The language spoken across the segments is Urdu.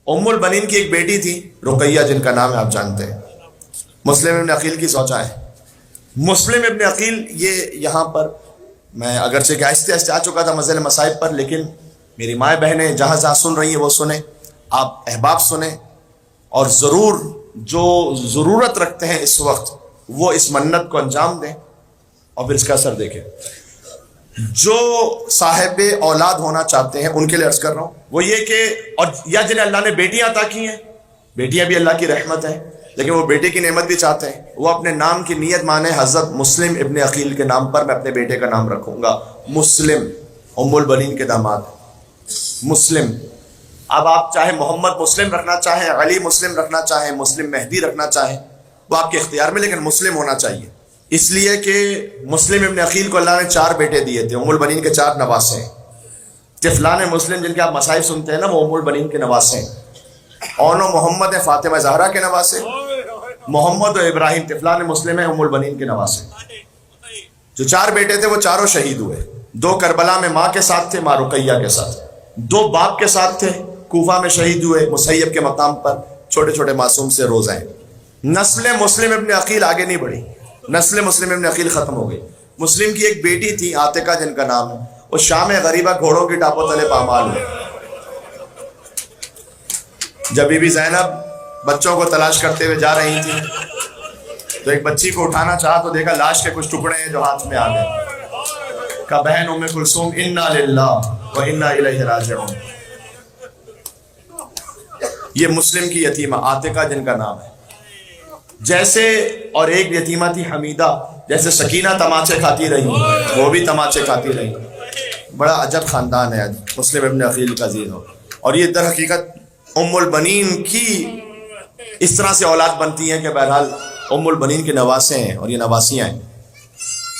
ام البنین کی ایک بیٹی تھی رقیہ، جن کا نام ہے آپ جانتے ہیں، مسلم ابن عقیل کی زوجہ ہے۔ مسلم ابن عقیل یہ یہاں پر، میں اگرچہ کہ آہستہ آہستہ آ چکا تھا مسئلے مصائب پر، لیکن میری مائیں بہنیں جہاں جہاں سن رہی ہیں وہ سنیں، آپ احباب سنیں، اور ضرور جو ضرورت رکھتے ہیں اس وقت وہ اس منت کو انجام دیں اور پھر اس کا اثر دیکھیں۔ جو صاحب اولاد ہونا چاہتے ہیں ان کے لیے عرض کر رہا ہوں وہ یہ کہ، اور یا جنہیں اللہ نے بیٹیاں عطا کی ہیں، بیٹیاں بھی اللہ کی رحمت ہیں، لیکن وہ بیٹے کی نعمت بھی چاہتے ہیں، وہ اپنے نام کی نیت مانے حضرت مسلم ابن عقیل کے نام پر میں اپنے بیٹے کا نام رکھوں گا، مسلم، ام البنین کے داماد مسلم۔ اب آپ چاہے محمد مسلم رکھنا چاہیں، علی مسلم رکھنا چاہیں، مسلم مہدی رکھنا چاہیں، وہ آپ کے اختیار میں، لیکن مسلم ہونا چاہیے، اس لیے کہ مسلم ابن عقیل کو اللہ نے 4 بیٹے دیے تھے، ام البنین کے 4 نواسے ہیں۔ طفلان مسلم جن کے آپ مصائب سنتے ہیں نا، وہ ام البنین کے نواسے ہیں۔ اون و محمد ہیں فاطمہ زہرا کے نواسے، محمد و ابراہیم طفلان مسلم ہیں ام البنین کے نواسے۔ جو 4 بیٹے تھے وہ چاروں شہید ہوئے، 2 کربلا میں ماں کے ساتھ تھے، ماں رقیہ کے ساتھ، 2 باپ کے ساتھ تھے، کوفہ میں شہید ہوئے مسیب کے مقام پر، چھوٹے چھوٹے معصوم سے روزہ ہیں۔ نسل مسلم ابن عقیل آگے نہیں بڑھی، نسل مسلم ابن عقیل ختم ہو گئی۔ مسلم کی ایک بیٹی تھی عاتقہ جن کا نام ہے، وہ شام غریبہ گھوڑوں کی ٹاپوں تلے پامال ہوئی۔ جب بی بی زینب بچوں کو تلاش کرتے ہوئے جا رہی تھی تو ایک بچی کو اٹھانا چاہا تو دیکھا لاش کے کچھ ٹکڑے ہیں جو ہاتھ میں آ گئے۔ کہا بہن ام کلثوم انا للہ و انا الیہ راجعون۔ یہ مسلم کی یتیمہ عاتقہ جن کا نام ہے، جیسے، اور ایک یتیمہ تھی حمیدہ، جیسے سکینہ تماچے کھاتی رہی وہ بھی تماچے کھاتی رہی۔ بڑا عجب خاندان ہے مسلم ابن عقیل کا زیرو، اور یہ در حقیقت ام البنین کی اس طرح سے اولاد بنتی ہیں کہ بہرحال ام البنین کے نواسے ہیں اور یہ نواسیاں ہیں۔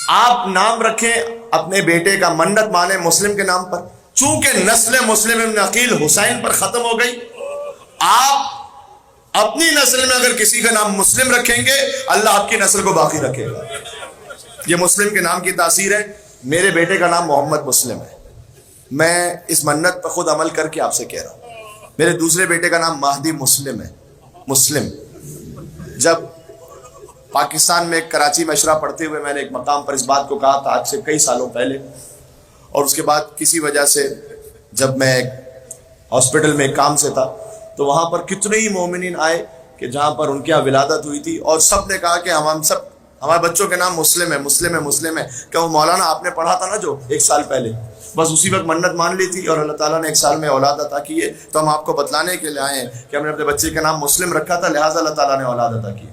آپ نام رکھیں اپنے بیٹے کا، منت مانے مسلم کے نام پر، چونکہ نسل مسلم ابن عقیل حسین پر ختم ہو گئی، آپ اپنی نسل میں اگر کسی کا نام مسلم رکھیں گے اللہ آپ کی نسل کو باقی رکھے گا۔ یہ مسلم کے نام کی تاثیر ہے۔ میرے بیٹے کا نام محمد مسلم ہے، میں اس منت پر خود عمل کر کے آپ سے کہہ رہا ہوں۔ میرے دوسرے بیٹے کا نام مہدی مسلم ہے، مسلم۔ جب پاکستان میں کراچی میں اشرا پڑھتے ہوئے میں نے ایک مقام پر اس بات کو کہا تھا آج سے کئی سالوں پہلے، اور اس کے بعد کسی وجہ سے جب میں ہاسپٹل میں ایک کام سے تھا تو وہاں پر کتنے ہی مومنین آئے کہ جہاں پر ان کے یہاں ولادت ہوئی تھی، اور سب نے کہا کہ ہم سب ہمارے بچوں کے نام مسلم ہے، مسلم ہے، مسلم ہے۔ کہ وہ مولانا آپ نے پڑھا تھا نا جو 1 سال پہلے، بس اسی وقت منت مان لی تھی اور اللہ تعالیٰ نے 1 سال میں اولاد عطا کی ہے، تو ہم آپ کو بتلانے کے لیے آئے ہیں کہ ہم نے اپنے بچے کا نام مسلم رکھا تھا، لہٰذا اللہ تعالیٰ نے اولاد عطا کی۔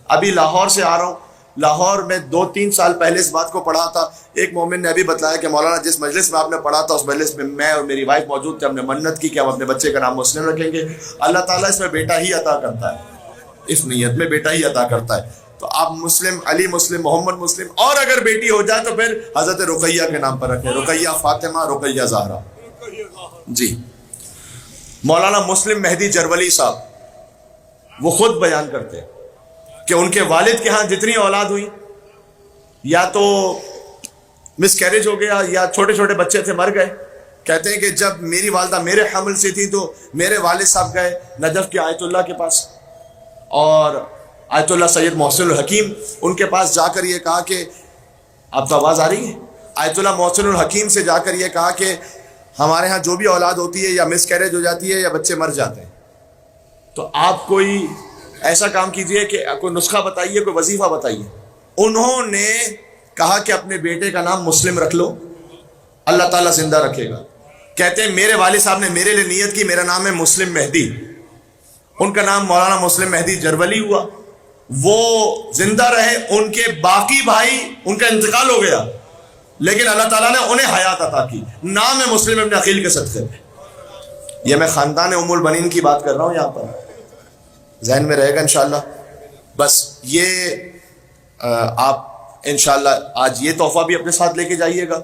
ابھی لاہور سے آ رہا ہوں، لاہور میں 2-3 سال پہلے اس بات کو پڑھا تھا، ایک مومن نے ابھی بتلایا کہ مولانا جس مجلس میں آپ نے پڑھا تھا اس مجلس میں میں اور میری وائف موجود تھے، ہم نے منت کی کہ ہم اپنے بچے کا نام مسلم رکھیں گے۔ اللہ تعالیٰ اس میں بیٹا ہی عطا کرتا ہے، اس نیت میں بیٹا ہی عطا کرتا ہے۔ تو آپ مسلم، علی مسلم، محمد مسلم، اور اگر بیٹی ہو جائے تو پھر حضرت رقیہ کے نام پر رکھیں، رقیہ فاطمہ، رقیہ زہرا۔ جی مولانا مسلم مہدی جرولی صاحب وہ خود بیان کرتے ہیں کہ ان کے والد کے ہاں جتنی اولاد ہوئی یا تو مس کیریج ہو گیا یا چھوٹے چھوٹے بچے تھے مر گئے۔ کہتے ہیں کہ جب میری والدہ میرے حمل سے تھی تو میرے والد صاحب گئے نجف کے آیت اللہ کے پاس، اور آیت اللہ سید محسن الحکیم ان کے پاس جا کر یہ کہا کہ، آپ کو آواز آ رہی ہے؟ آیت اللہ محسن الحکیم سے جا کر یہ کہا کہ ہمارے ہاں جو بھی اولاد ہوتی ہے یا مس کیریج ہو جاتی ہے یا بچے مر جاتے ہیں، تو آپ کوئی ایسا کام کیجئے کہ کوئی نسخہ بتائیے، کوئی وظیفہ بتائیے۔ انہوں نے کہا کہ اپنے بیٹے کا نام مسلم رکھ لو، اللہ تعالیٰ زندہ رکھے گا۔ کہتے ہیں میرے والد صاحب نے میرے لیے نیت کی، میرا نام ہے مسلم مہدی، ان کا نام مولانا مسلم مہدی جرولی ہوا، وہ زندہ رہے، ان کے باقی بھائی ان کا انتقال ہو گیا لیکن اللہ تعالیٰ نے انہیں حیات عطا کی، نام ہے مسلم ابن عقیل کے صدقے میں۔ یہ میں خاندان ام البنین کی بات کر رہا ہوں، یہاں پر ذہن میں رہے گا انشاءاللہ۔ بس یہ آپ انشاءاللہ آج یہ تحفہ بھی اپنے ساتھ لے کے جائیے گا،